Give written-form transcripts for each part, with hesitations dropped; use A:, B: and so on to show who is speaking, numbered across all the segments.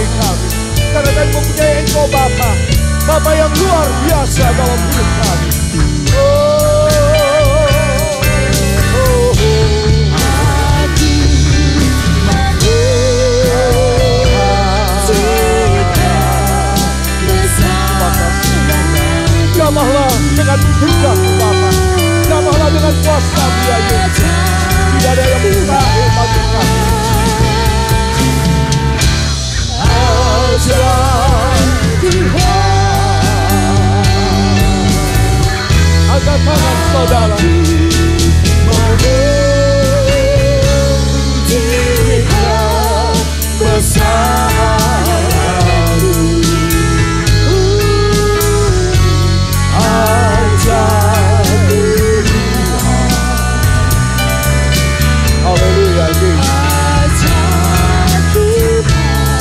A: bagi kami. Karena kami mempunyai Engkau Bapa, Bapa yang luar biasa dalam hidup kami. Jamahlah dengan berkat Bapa, jamahlah dengan kuasa Dia Yesus. Tidak ada yang mustahil bagi kami. Angkat tangan saudara.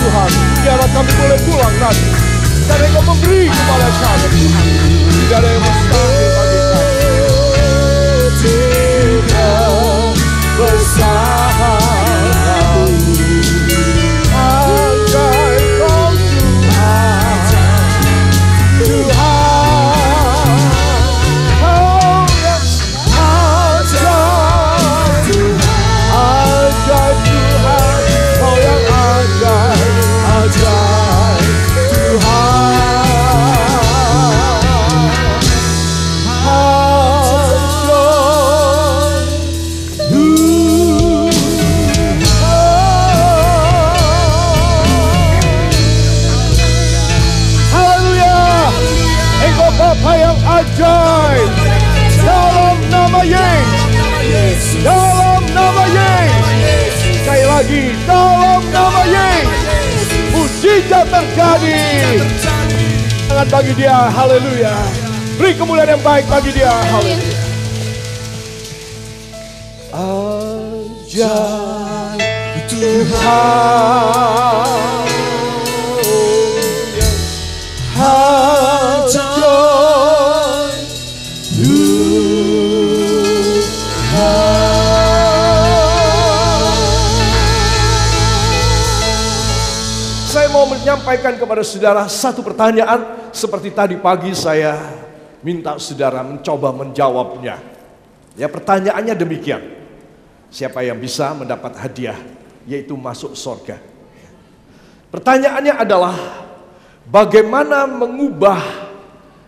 A: Tuhan, biarlah kami boleh pulang nanti. Karena Engkau memberi kepada kami, Tuhan. Tidak ada yang mustahil bagi kami. Tidak bersamamu, ajaib Kau Tuhan. Tuhan, oh yes, ajaib Tuhan, ajaib Tuhan, Kau yang ajaib. Ajaib dalam nama Yesus, dalam nama Yesus, sekali lagi dalam nama Yesus, mujizat terjadi. Tangan bagi Dia, haleluya. Beri kemuliaan yang baik bagi Dia, haleluya. Ajaib Tuhan, saya mau menyampaikan kepada saudara satu pertanyaan seperti tadi pagi saya minta saudara mencoba menjawabnya. Ya, pertanyaannya demikian. Siapa yang bisa mendapat hadiah, yaitu masuk surga? Pertanyaannya adalah bagaimana mengubah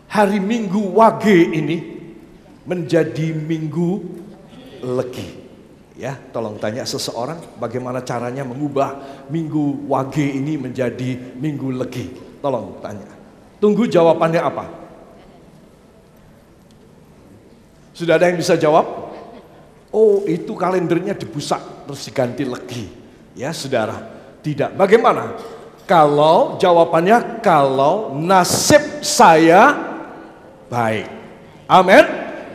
A: hari Minggu Wage ini menjadi Minggu Legi? Ya, tolong tanya seseorang bagaimana caranya mengubah Minggu Wage ini menjadi Minggu Legi. Tolong tanya. Tunggu jawabannya apa? Sudah ada yang bisa jawab? Oh, itu kalendernya dibusak terus diganti Legi. Ya, saudara. Tidak. Bagaimana? Kalau jawabannya kalau nasib saya baik. Amin.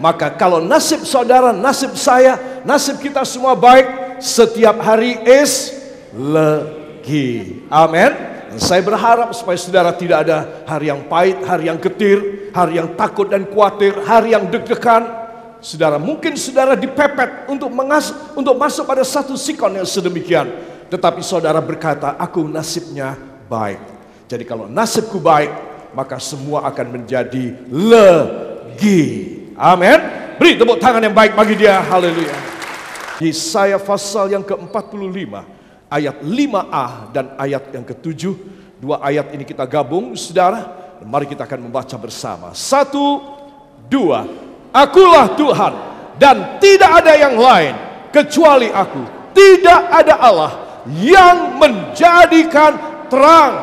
A: Maka kalau nasib saudara, nasib saya, nasib kita semua baik, setiap hari is Legi. Amin. Saya berharap supaya saudara tidak ada hari yang pahit, hari yang getir, hari yang takut dan khawatir, hari yang deg-degan. Saudara, mungkin saudara dipepet untuk masuk pada satu sikon yang sedemikian. Tetapi saudara berkata, aku nasibnya baik. Jadi kalau nasibku baik, maka semua akan menjadi Legi. Amin. Beri tepuk tangan yang baik bagi Dia. Haleluya. Yesaya pasal yang ke-45 ayat 5a dan ayat yang ke-7. Dua ayat ini kita gabung, saudara. Mari kita akan membaca bersama. 1, 2. Akulah Tuhan dan tidak ada yang lain kecuali aku. Tidak ada Allah yang menjadikan terang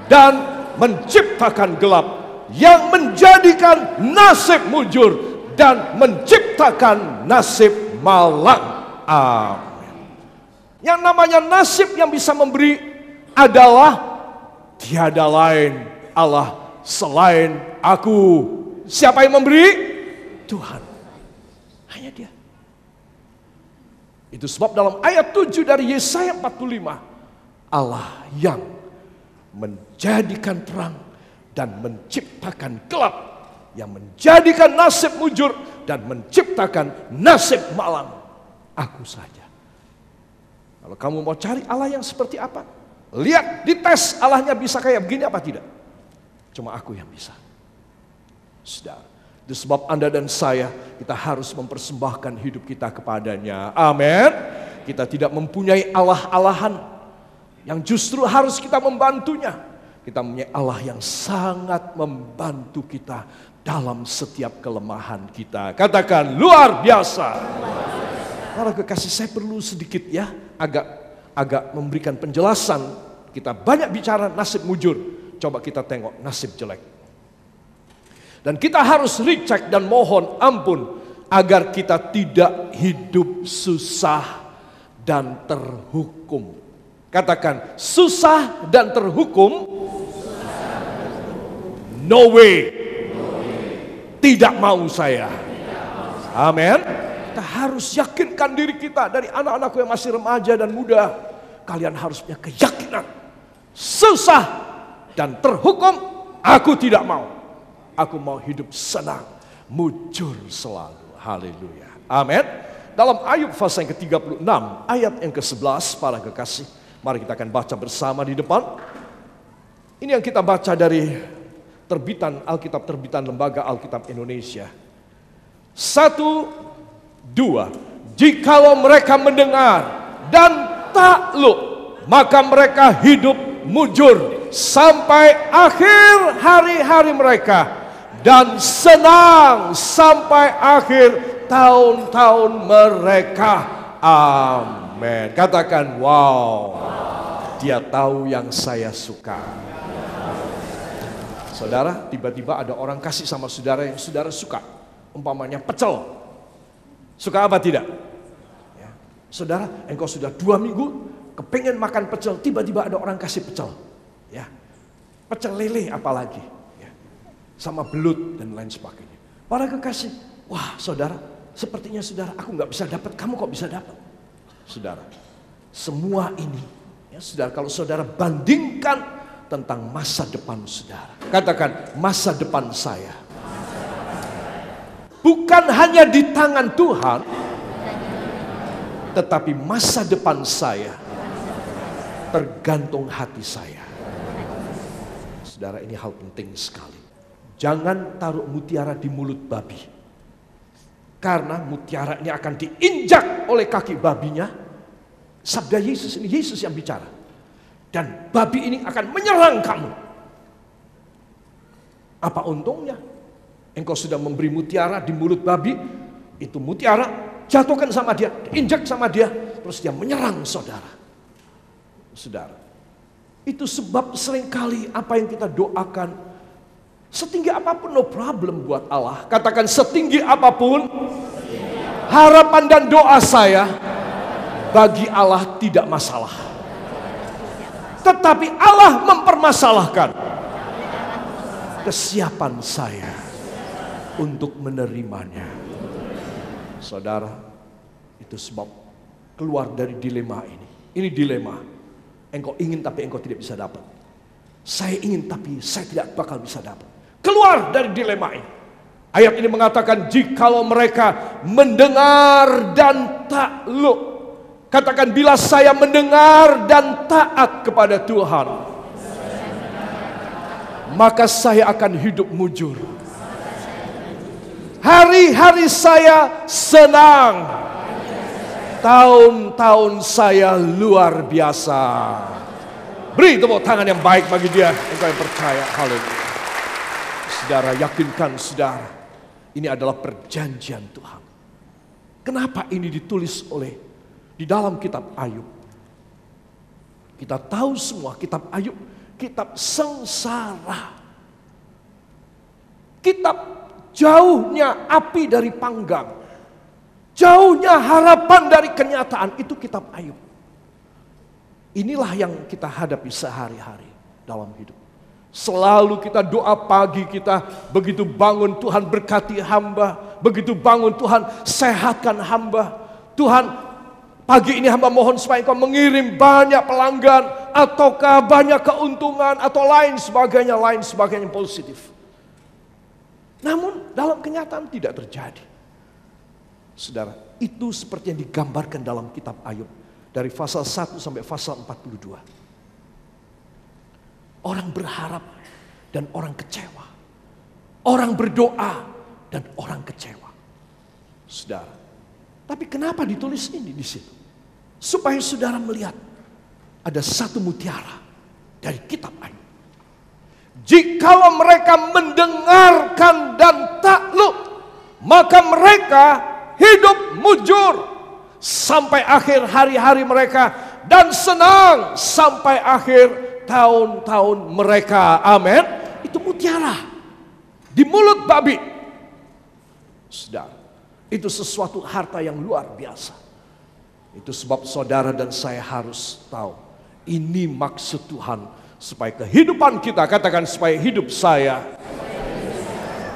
A: dan menciptakan gelap, yang menjadikan nasib mujur dan menciptakan nasib malang. Amin. Yang namanya nasib yang bisa memberi adalah tiada lain Allah selain aku. Siapa yang memberi? Tuhan. Hanya Dia. Itu sebab dalam ayat 7 dari Yesaya 45, Allah yang menjadikan terang dan menciptakan gelap, yang menjadikan nasib mujur dan menciptakan nasib malang, aku saja. Kalau kamu mau cari Allah yang seperti apa, Lihat, dites Allahnya bisa kayak begini apa tidak? Cuma aku yang bisa. Saudara, itu sebab Anda dan saya, kita harus mempersembahkan hidup kita kepadanya. Amin. Kita tidak mempunyai Allah-Allahan yang justru harus kita membantunya. Kita mempunyai Allah yang sangat membantu kita dalam setiap kelemahan kita. Katakan, luar biasa. Para kekasih, saya perlu sedikit ya, agak memberikan penjelasan. Kita banyak bicara nasib mujur, coba kita tengok nasib jelek. Dan kita harus recheck dan mohon ampun agar kita tidak hidup susah dan terhukum. Katakan, susah dan terhukum. No way. Tidak mau saya. Amin. Kita harus yakinkan diri kita dari anak-anakku yang masih remaja dan muda. Kalian harus punya keyakinan. Susah dan terhukum, aku tidak mau. Aku mau hidup senang, mujur selalu. Haleluya. Amin. Dalam Ayub pasal yang ke-36, ayat yang ke-11, para kekasih, mari kita akan baca bersama di depan. Ini yang kita baca dari terbitan Alkitab, terbitan Lembaga Alkitab Indonesia. 1, 2. Jikalau mereka mendengar dan takluk, maka mereka hidup mujur sampai akhir hari-hari mereka, dan senang sampai akhir tahun-tahun mereka. Amin. Katakan, wow. Dia tahu yang saya suka. Saudara, tiba-tiba ada orang kasih sama saudara yang saudara suka. Umpamanya pecel. Suka apa tidak? Ya. Saudara, engkau sudah 2 minggu kepengen makan pecel, tiba-tiba ada orang kasih pecel. Ya. Pecel lele apalagi. Ya. Sama belut dan lain sebagainya. Para kekasih, wah saudara, sepertinya saudara, aku gak bisa dapat, kamu kok bisa dapat? Saudara, semua ini, ya saudara, kalau saudara bandingkan tentang masa depan saudara. Katakan, masa depan saya. Bukan hanya di tangan Tuhan, tetapi masa depan saya tergantung hati saya. Saudara, ini hal penting sekali. Jangan taruh mutiara di mulut babi. Karena mutiara ini akan diinjak oleh kaki babinya. Sabda Yesus, ini Yesus yang bicara. Dan babi ini akan menyerang kamu. Apa untungnya? Engkau sudah memberi mutiara di mulut babi. Itu mutiara jatuhkan sama dia, injak sama dia, terus dia menyerang saudara. Saudara, itu sebab seringkali apa yang kita doakan, setinggi apapun no problem buat Allah. Katakan, setinggi apapun harapan dan doa saya, bagi Allah tidak masalah. Tetapi Allah mempermasalahkan kesiapan saya untuk menerimanya. Saudara, itu sebab keluar dari dilema ini. Ini dilema. Engkau ingin tapi engkau tidak bisa dapat. Saya ingin tapi saya tidak bakal bisa dapat. Keluar dari dilema ini. Ayat ini mengatakan, jikalau mereka mendengar dan takluk. Katakan, bila saya mendengar dan taat kepada Tuhan, maka saya akan hidup mujur. Hari-hari saya senang. Tahun-tahun saya luar biasa. Beri tepuk tangan yang baik bagi dia, engkau yang percaya. Haleluya. Saudara, yakinkan saudara, ini adalah perjanjian Tuhan. Kenapa ini ditulis di dalam kitab Ayub? Kita tahu semua kitab Ayub, kitab sengsara. Kitab jauhnya api dari panggang. Jauhnya harapan dari kenyataan, itu kitab Ayub. Inilah yang kita hadapi sehari-hari dalam hidup. Selalu kita doa pagi kita, begitu bangun Tuhan berkati hamba, begitu bangun Tuhan sehatkan hamba. Tuhan, pagi ini hamba mohon supaya Engkau mengirim banyak pelanggan, ataukah banyak keuntungan, atau lain sebagainya yang positif. Namun dalam kenyataan tidak terjadi. Saudara, itu seperti yang digambarkan dalam kitab Ayub. Dari pasal 1 sampai pasal 42. Orang berharap dan orang kecewa. Orang berdoa dan orang kecewa. Saudara. Tapi kenapa ditulis ini di situ? Supaya saudara melihat ada satu mutiara dari kitab Ayub. Jikalau mereka mendengarkan dan takluk, maka mereka hidup mujur sampai akhir hari-hari mereka dan senang sampai akhir tahun-tahun mereka. Amin. Itu mutiara di mulut babi. Saudara, itu sesuatu harta yang luar biasa. Itu sebab saudara dan saya harus tahu, ini maksud Tuhan supaya kehidupan kita, katakan supaya hidup saya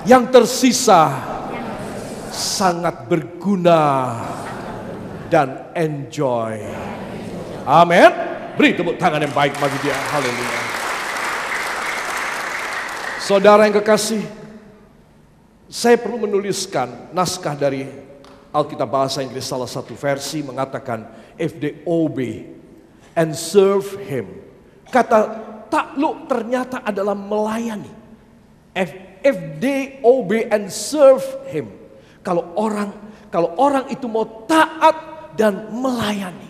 A: yang tersisa sangat berguna dan enjoy. Amin. Beri tepuk tangan yang baik bagi dia. Haleluya. Saudara yang kekasih, saya perlu menuliskan naskah dari Alkitab bahasa Inggris, salah satu versi mengatakan if they obey and serve him. Kata takluk ternyata adalah melayani. If they obey and serve him. Kalau orang itu mau taat dan melayani.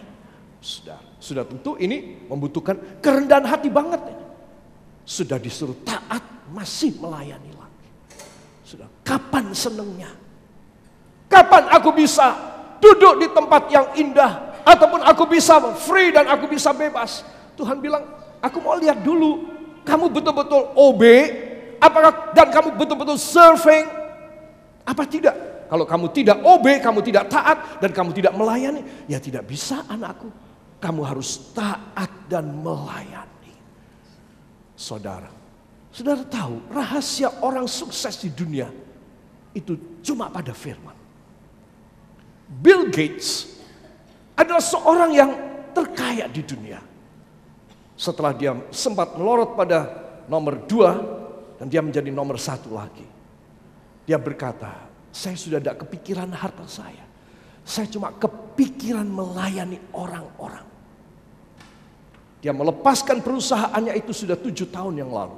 A: Sudah tentu ini membutuhkan kerendahan hati banget. Sudah disuruh taat masih melayani lagi. Sudah, kapan senengnya? Kapan aku bisa duduk di tempat yang indah, ataupun aku bisa free dan aku bisa bebas? Tuhan bilang, aku mau lihat dulu kamu betul-betul obey, apakah dan kamu betul-betul serving, apa tidak? Kalau kamu tidak obey, kamu tidak taat dan kamu tidak melayani, ya tidak bisa anakku. Kamu harus taat dan melayani. Saudara tahu rahasia orang sukses di dunia itu cuma pada firman. Bill Gates adalah seorang yang terkaya di dunia. Setelah dia sempat melorot pada nomor 2 dan dia menjadi nomor 1 lagi. Dia berkata, saya sudah tidak kepikiran harta saya. Saya cuma kepikiran melayani orang-orang. Dia melepaskan perusahaannya itu sudah 7 tahun yang lalu.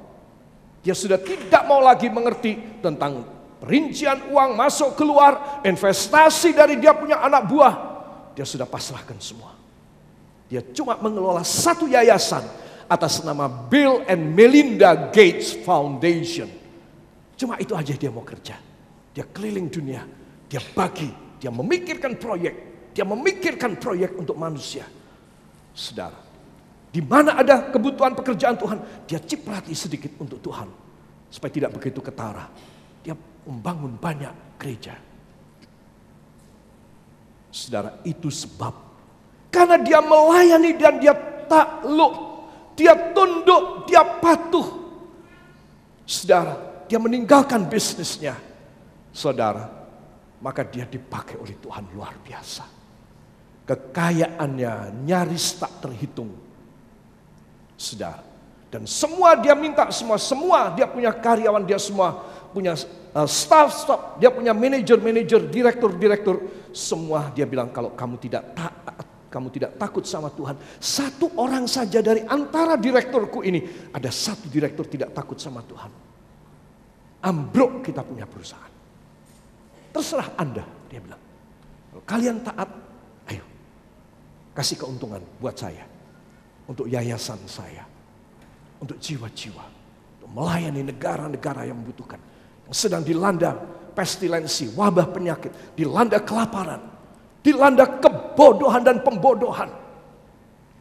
A: Dia sudah tidak mau lagi mengerti tentang perincian uang masuk keluar, investasi dari dia punya anak buah. Dia sudah pasrahkan semua. Dia cuma mengelola satu yayasan atas nama Bill and Melinda Gates Foundation. Cuma itu aja dia mau kerja. Dia keliling dunia, dia bagi, dia memikirkan proyek untuk manusia. Saudara, di mana ada kebutuhan pekerjaan Tuhan, dia ciprati sedikit untuk Tuhan supaya tidak begitu ketara. Dia membangun banyak gereja. Saudara, itu sebab karena dia melayani dan dia takluk, dia tunduk, dia patuh. Saudara, dia meninggalkan bisnisnya. Saudara, maka dia dipakai oleh Tuhan luar biasa. Kekayaannya nyaris tak terhitung. Saudara, dan semua dia minta, semua dia punya karyawan, dia semua punya staff, dia punya manajer, direktur, semua dia bilang kalau kamu tidak taat, kamu tidak takut sama Tuhan. Satu orang saja dari antara direkturku ini, ada satu direktur tidak takut sama Tuhan. Ambruk kita punya perusahaan. Terserah Anda, dia bilang. Kalau kalian taat, ayo kasih keuntungan buat saya, untuk yayasan saya, untuk jiwa-jiwa, untuk melayani negara-negara yang membutuhkan, yang sedang dilanda pestilensi, wabah penyakit, dilanda kelaparan, dilanda kebodohan dan pembodohan.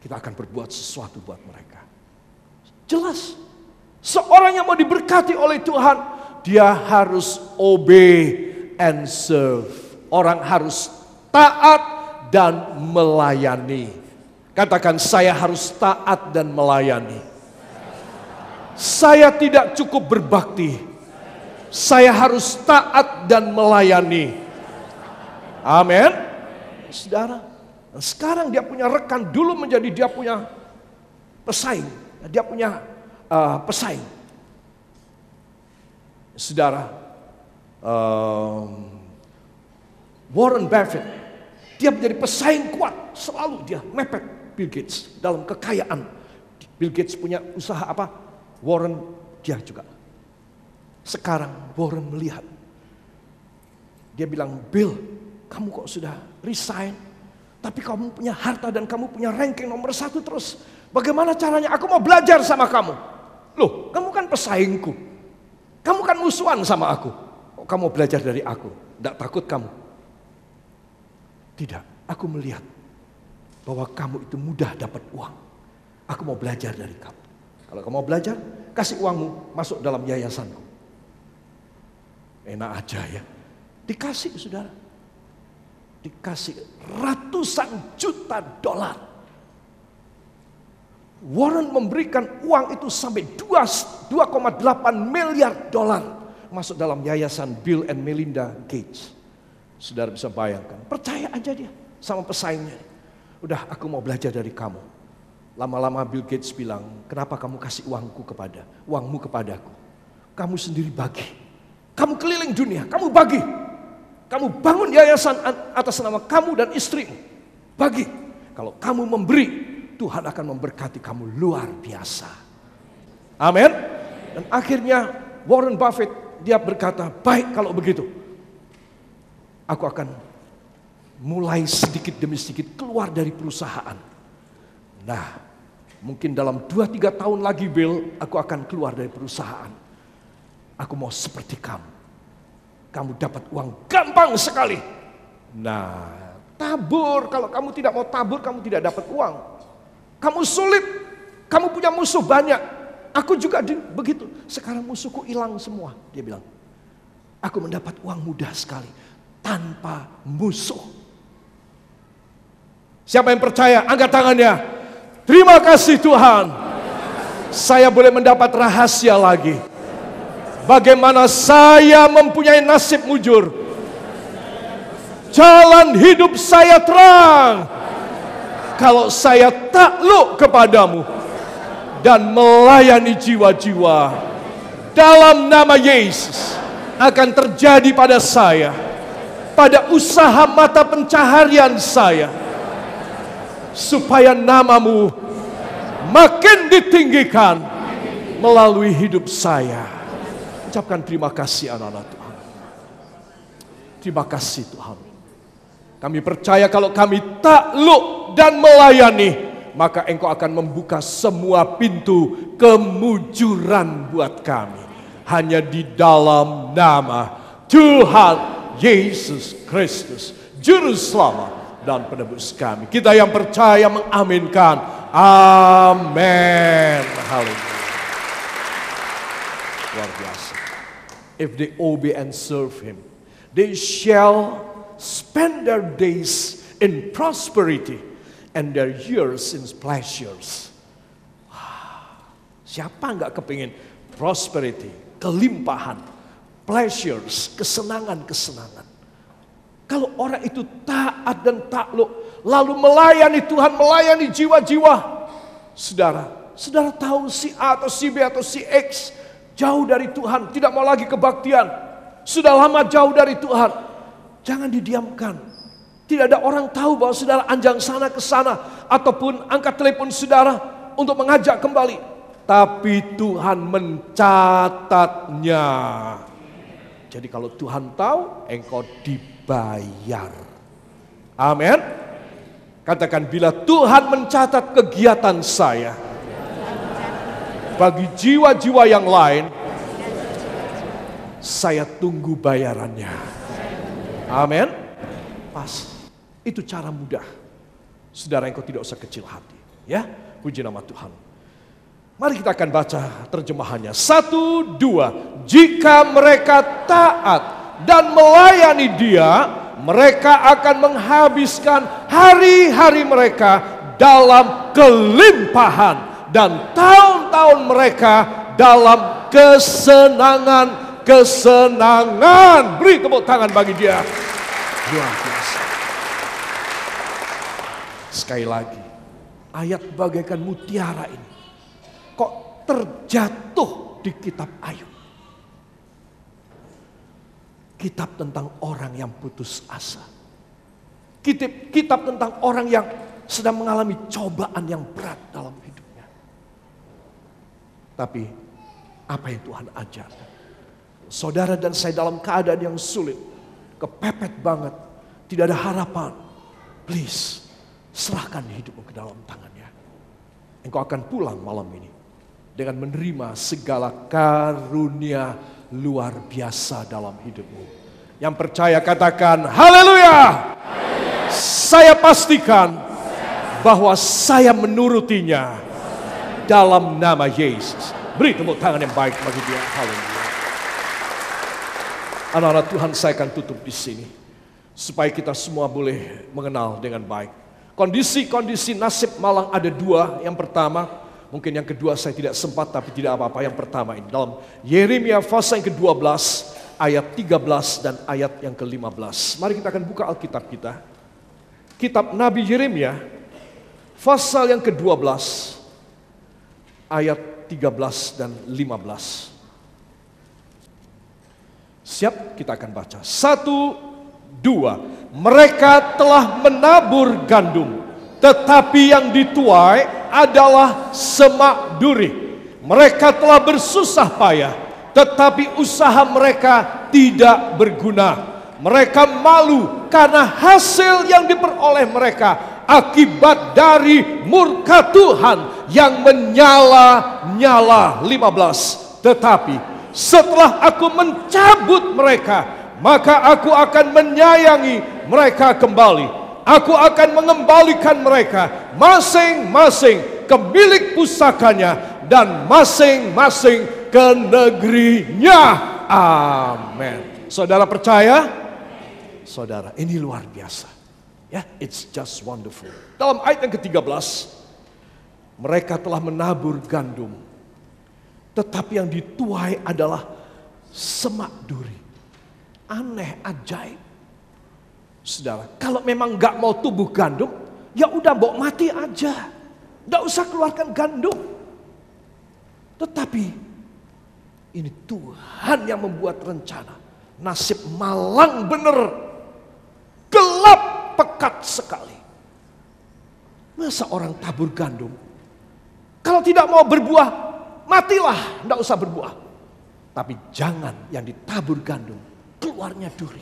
A: Kita akan berbuat sesuatu buat mereka. Jelas, seorang yang mau diberkati oleh Tuhan, dia harus obey and serve. Orang harus taat dan melayani. Katakan, saya harus taat dan melayani. Saya tidak cukup berbakti. Saya harus taat dan melayani. Amin. Saudara, sekarang dia punya rekan, dulu menjadi dia punya pesaing. Dia punya pesaing. Saudara, Warren Buffett, dia menjadi pesaing kuat, selalu dia mepet Bill Gates dalam kekayaan. Bill Gates punya usaha apa? Warren dia juga. Sekarang Warren melihat. Dia bilang, Bill, kamu kok sudah resign? Tapi kamu punya harta dan kamu punya ranking nomor 1 terus. Bagaimana caranya? Aku mau belajar sama kamu. Loh, kamu kan pesaingku. Kamu kan musuhan sama aku. Kok kamu belajar dari aku? Tidak takut kamu? Tidak, aku melihat bahwa kamu itu mudah dapat uang. Aku mau belajar dari kamu. Kalau kamu mau belajar, kasih uangmu masuk dalam yayasanku. Enak aja ya. Dikasih saudara. Dikasih ratusan juta dolar. Warren memberikan uang itu sampai 2,8 miliar dolar masuk dalam yayasan Bill and Melinda Gates. Saudara bisa bayangkan, percaya aja dia sama pesaingnya. Udah, aku mau belajar dari kamu. Lama-lama Bill Gates bilang, kenapa kamu kasih uangmu kepadaku? Kamu sendiri bagi. Kamu keliling dunia, kamu bagi. Kamu bangun yayasan atas nama kamu dan istrimu. Bagi. Kalau kamu memberi, Tuhan akan memberkati kamu luar biasa. Amin. Dan akhirnya Warren Buffett dia berkata, baik kalau begitu. Aku akan mulai sedikit demi sedikit keluar dari perusahaan. Nah, mungkin dalam 2-3 tahun lagi Bill, aku akan keluar dari perusahaan. Aku mau seperti kamu. Kamu dapat uang gampang sekali. Nah, tabur. Kalau kamu tidak mau tabur, kamu tidak dapat uang. Kamu sulit. Kamu punya musuh banyak. Aku juga begitu. Sekarang musuhku hilang semua. Dia bilang, aku mendapat uang mudah sekali. Tanpa musuh. Siapa yang percaya? Angkat tangannya. Terima kasih Tuhan. Saya boleh mendapat rahasia lagi. Bagaimana saya mempunyai nasib mujur. Jalan hidup saya terang. Kalau saya takluk kepadamu. Dan melayani jiwa-jiwa. Dalam nama Yesus. Akan terjadi pada saya. Pada usaha mata pencaharian saya. Supaya namamu makin ditinggikan. Melalui hidup saya. Ucapkan terima kasih anak-anak Tuhan. Terima kasih Tuhan. Kami percaya kalau kami takluk dan melayani, maka Engkau akan membuka semua pintu kemujuran buat kami. Hanya di dalam nama Tuhan Yesus Kristus, Juru Selamat dan Penebus kami. Kita yang percaya mengaminkan. Amin. Haleluya. Luar biasa. If they obey and serve Him, they shall spend their days in prosperity and their years in pleasures. Siapa nggak kepingin prosperity, kelimpahan, pleasures, kesenangan-kesenangan. Kalau orang itu taat dan takluk, lalu melayani Tuhan, melayani jiwa-jiwa. Saudara tahu si A atau si B atau si X jauh dari Tuhan, tidak mau lagi kebaktian. Sudah lama jauh dari Tuhan. Jangan didiamkan. Tidak ada orang tahu bahwa saudara anjang sana ke sana. Ataupun angkat telepon saudara untuk mengajak kembali. Tapi Tuhan mencatatnya. Jadi kalau Tuhan tahu, engkau dibayar. Amin. Katakan, bila Tuhan mencatat kegiatan saya. Bagi jiwa-jiwa yang lain, saya tunggu bayarannya. Amin. Pas. Itu cara mudah. Saudara, engkau tidak usah kecil hati. Ya, puji nama Tuhan. Mari kita akan baca terjemahannya. 1, 2. Jika mereka taat dan melayani Dia, mereka akan menghabiskan hari-hari mereka dalam kelimpahan. Dan tahun-tahun mereka dalam kesenangan. Beri tepuk tangan bagi Dia. Luar biasa. Sekali lagi, ayat bagaikan mutiara ini kok terjatuh di kitab Ayub. Kitab tentang orang yang putus asa. Kitab tentang orang yang sedang mengalami cobaan yang berat dalam hidupnya. Tapi apa yang Tuhan ajarkan. Saudara dan saya dalam keadaan yang sulit, kepepet banget, tidak ada harapan. Please, serahkan hidupmu ke dalam tangannya. Engkau akan pulang malam ini dengan menerima segala karunia luar biasa dalam hidupmu. Yang percaya katakan haleluya. Saya pastikan bahwa saya menurutinya dalam nama Yesus. Beri tepuk tangan yang baik bagi dia. Haleluya. Anak-anak Tuhan, saya akan tutup di sini supaya kita semua boleh mengenal dengan baik. Kondisi-kondisi nasib malang ada dua. Yang pertama, mungkin yang kedua saya tidak sempat, tapi tidak apa-apa. Yang pertama ini dalam Yeremia pasal yang ke-12 ayat 13 dan ayat yang ke-15. Mari kita akan buka Alkitab kita. Kitab Nabi Yeremia pasal yang ke-12 ayat 13 dan 15. Siap, kita akan baca. 1, 2. Mereka telah menabur gandum, tetapi yang dituai adalah semak duri. Mereka telah bersusah payah, tetapi usaha mereka tidak berguna. Mereka malu karena hasil yang diperoleh mereka akibat dari murka Tuhan yang menyala-nyala. 15. Tetapi setelah aku mencabut mereka, maka aku akan menyayangi mereka kembali. Aku akan mengembalikan mereka masing-masing ke milik pusakanya dan masing-masing ke negerinya. Amin. Saudara percaya? Saudara, ini luar biasa. Ya, it's just wonderful. Dalam ayat yang ke-13, mereka telah menabur gandum, tetapi yang dituai adalah semak duri. Aneh, ajaib. Saudara, kalau memang gak mau tumbuh gandum, ya udah bawa mati aja. Gak usah keluarkan gandum. Tetapi ini Tuhan yang membuat rencana. Nasib malang bener. Gelap pekat sekali. Masa orang tabur gandum, kalau tidak mau berbuah, matilah, tidak usah berbuah. Tapi jangan yang ditabur gandum, keluarnya duri.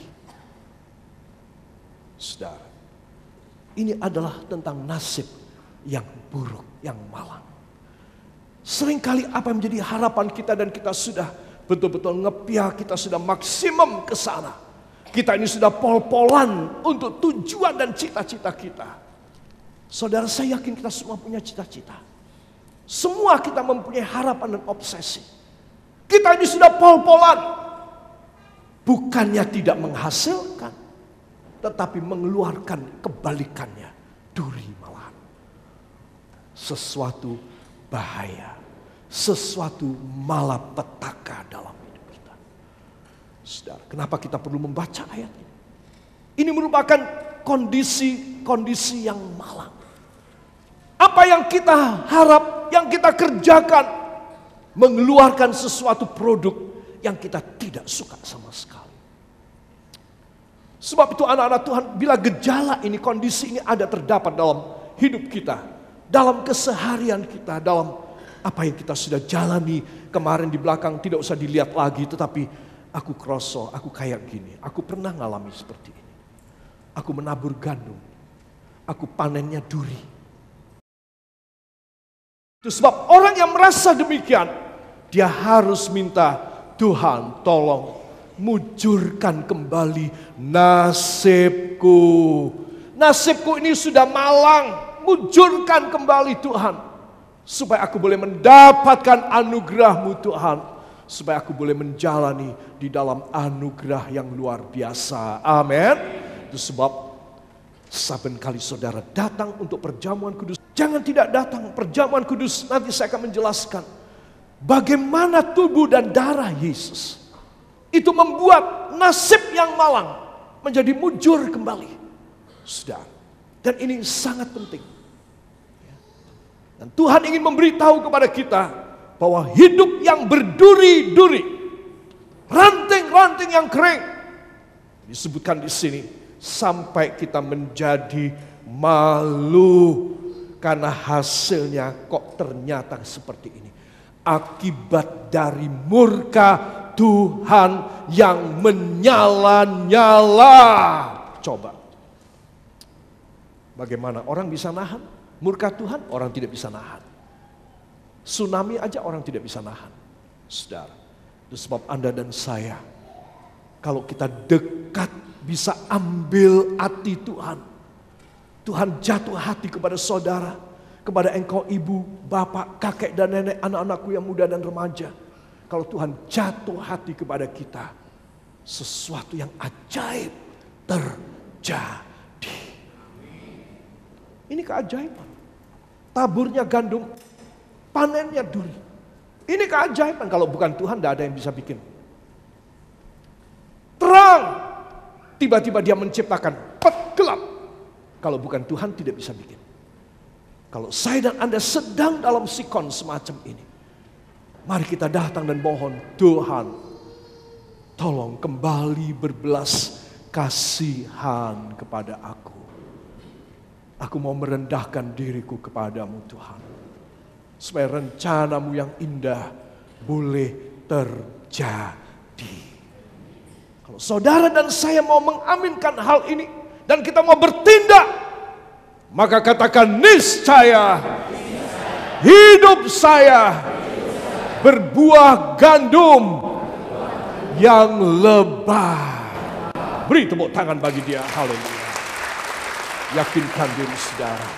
A: Saudara, ini adalah tentang nasib yang buruk, yang malang. Seringkali apa yang menjadi harapan kita dan kita sudah betul-betul ngepiah, kita sudah maksimum ke sana. Kita ini sudah pol-polan untuk tujuan dan cita-cita kita. Saudara, saya yakin kita semua punya cita-cita. Semua kita mempunyai harapan dan obsesi. Kita ini sudah pol-polan. Bukannya tidak menghasilkan, tetapi mengeluarkan kebalikannya. Duri malahan. Sesuatu bahaya. Sesuatu malapetaka dalam hidup kita. Saudara, kenapa kita perlu membaca ayat ini? Ini merupakan kondisi-kondisi yang malang. Apa yang kita harap, yang kita kerjakan, mengeluarkan sesuatu produk yang kita tidak suka sama sekali. Sebab itu anak-anak Tuhan, bila gejala ini, kondisi ini ada terdapat dalam hidup kita, dalam keseharian kita, dalam apa yang kita sudah jalani kemarin di belakang, tidak usah dilihat lagi, tetapi aku kroso, aku kayak gini, aku pernah ngalami seperti ini. Aku menabur gandum, aku panennya duri. Itu sebab orang yang merasa demikian, dia harus minta, Tuhan tolong mujurkan kembali nasibku. Nasibku ini sudah malang, mujurkan kembali Tuhan. Supaya aku boleh mendapatkan anugerah-Mu Tuhan. Supaya aku boleh menjalani di dalam anugerah yang luar biasa. Amin. Itu sebab saben kali saudara datang untuk perjamuan kudus, jangan tidak datang perjamuan kudus. Nanti saya akan menjelaskan bagaimana tubuh dan darah Yesus itu membuat nasib yang malang menjadi mujur kembali. Saudara, dan ini sangat penting. Dan Tuhan ingin memberitahu kepada kita bahwa hidup yang berduri-duri, ranting-ranting yang kering, disebutkan di sini, sampai kita menjadi malu karena hasilnya kok ternyata seperti ini. akibat dari murka Tuhan yang menyala-nyala. Coba, bagaimana orang bisa nahan murka Tuhan? Orang tidak bisa nahan. Tsunami aja orang tidak bisa nahan. Saudara, itu sebab Anda dan saya, kalau kita dekat bisa ambil hati Tuhan. Tuhan jatuh hati kepada saudara, kepada engkau ibu, bapak, kakek dan nenek, anak-anakku yang muda dan remaja. Kalau Tuhan jatuh hati kepada kita, sesuatu yang ajaib terjadi. Ini keajaiban. Taburnya gandum, panennya duri. Ini keajaiban. Kalau bukan Tuhan tidak ada yang bisa bikin. Terang, tiba-tiba dia menciptakan gelap. Kalau bukan Tuhan tidak bisa bikin. Kalau saya dan Anda sedang dalam sikon semacam ini, mari kita datang dan mohon, Tuhan, tolong kembali berbelas kasihan kepada aku. Aku mau merendahkan diriku kepadamu Tuhan. Supaya rencanamu yang indah boleh terjadi. Kalau saudara dan saya mau mengaminkan hal ini dan kita mau bertindak, maka katakan niscaya hidup saya berbuah gandum yang lebat. Beri tepuk tangan bagi dia. Haleluya. Yakinkan diri saudara,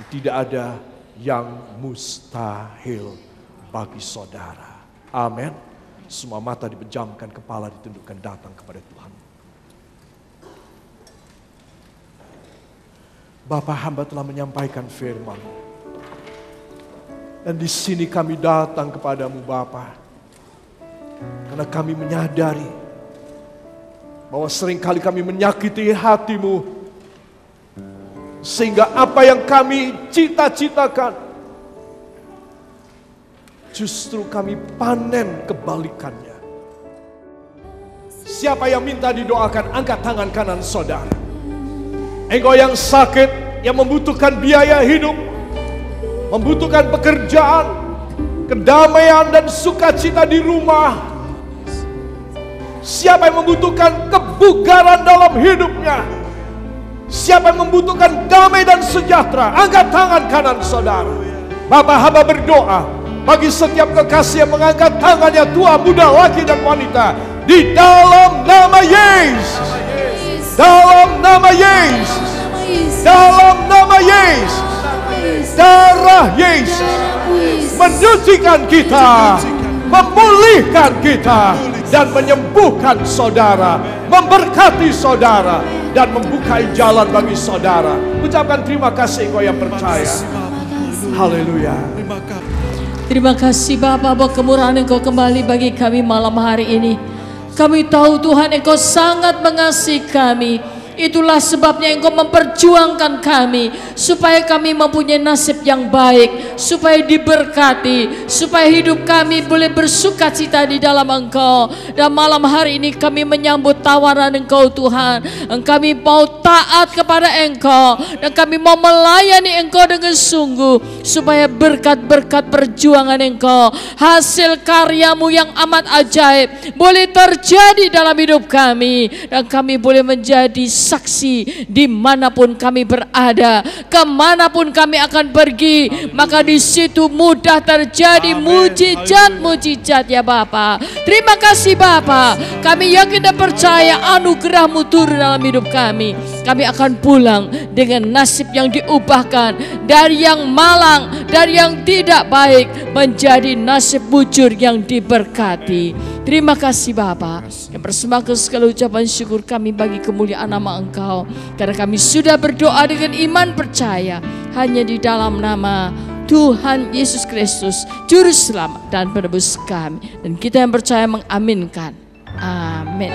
A: tidak ada yang mustahil bagi saudara. Amin. Semua mata dipejamkan, kepala ditundukkan, datang kepada Tuhan. Bapa, hamba telah menyampaikan firman. Dan di sini kami datang kepadamu Bapa. Karena kami menyadari bahwa seringkali kami menyakiti hatimu. Sehingga apa yang kami cita-citakan, justru kami panen kebalikannya. Siapa yang minta didoakan, angkat tangan kanan saudara. Engkau yang sakit, yang membutuhkan biaya hidup, membutuhkan pekerjaan, kedamaian dan sukacita di rumah. Siapa yang membutuhkan kebugaran dalam hidupnya, siapa yang membutuhkan damai dan sejahtera, angkat tangan kanan saudara. Bapak hamba berdoa bagi setiap kekasih yang mengangkat tangannya, tua, muda, laki dan wanita, di dalam nama Yesus. Dalam nama Yesus. Dalam nama Yesus. Darah Yesus menyucikan kita, memulihkan kita, dan menyembuhkan saudara, memberkati saudara, dan membuka jalan bagi saudara. Ucapkan terima kasih engkau yang percaya. Haleluya.
B: Terima kasih Bapa, bahwa kemurahan Engkau kembali bagi kami malam hari ini. Kami tahu Tuhan Engkau sangat mengasihi kami. Itulah sebabnya Engkau memperjuangkan kami, supaya kami mempunyai nasib yang baik, supaya diberkati, supaya hidup kami boleh bersukacita di dalam Engkau. Dan malam hari ini kami menyambut tawaran Engkau Tuhan. Kami mau taat kepada Engkau, dan kami mau melayani Engkau dengan sungguh, supaya berkat-berkat perjuangan Engkau, hasil karyamu yang amat ajaib boleh terjadi dalam hidup kami, dan kami boleh menjadi saksi dimanapun kami berada, kemanapun kami akan pergi. Maka di situ mudah terjadi mujizat-mujizat ya Bapa. Terima kasih Bapa. Kami yakin dan percaya anugerah-Mu turun dalam hidup kami. Kami akan pulang dengan nasib yang diubahkan dari yang malang, dari yang tidak baik, menjadi nasib bujur yang diberkati. Terima kasih Bapa. Yang persembahkan segala ucapan syukur kami bagi kemuliaan nama Engkau, karena kami sudah berdoa dengan iman percaya hanya di dalam nama Tuhan Yesus Kristus, Juru Selamat dan Penebus kami. Dan kita yang percaya mengaminkan. Amin.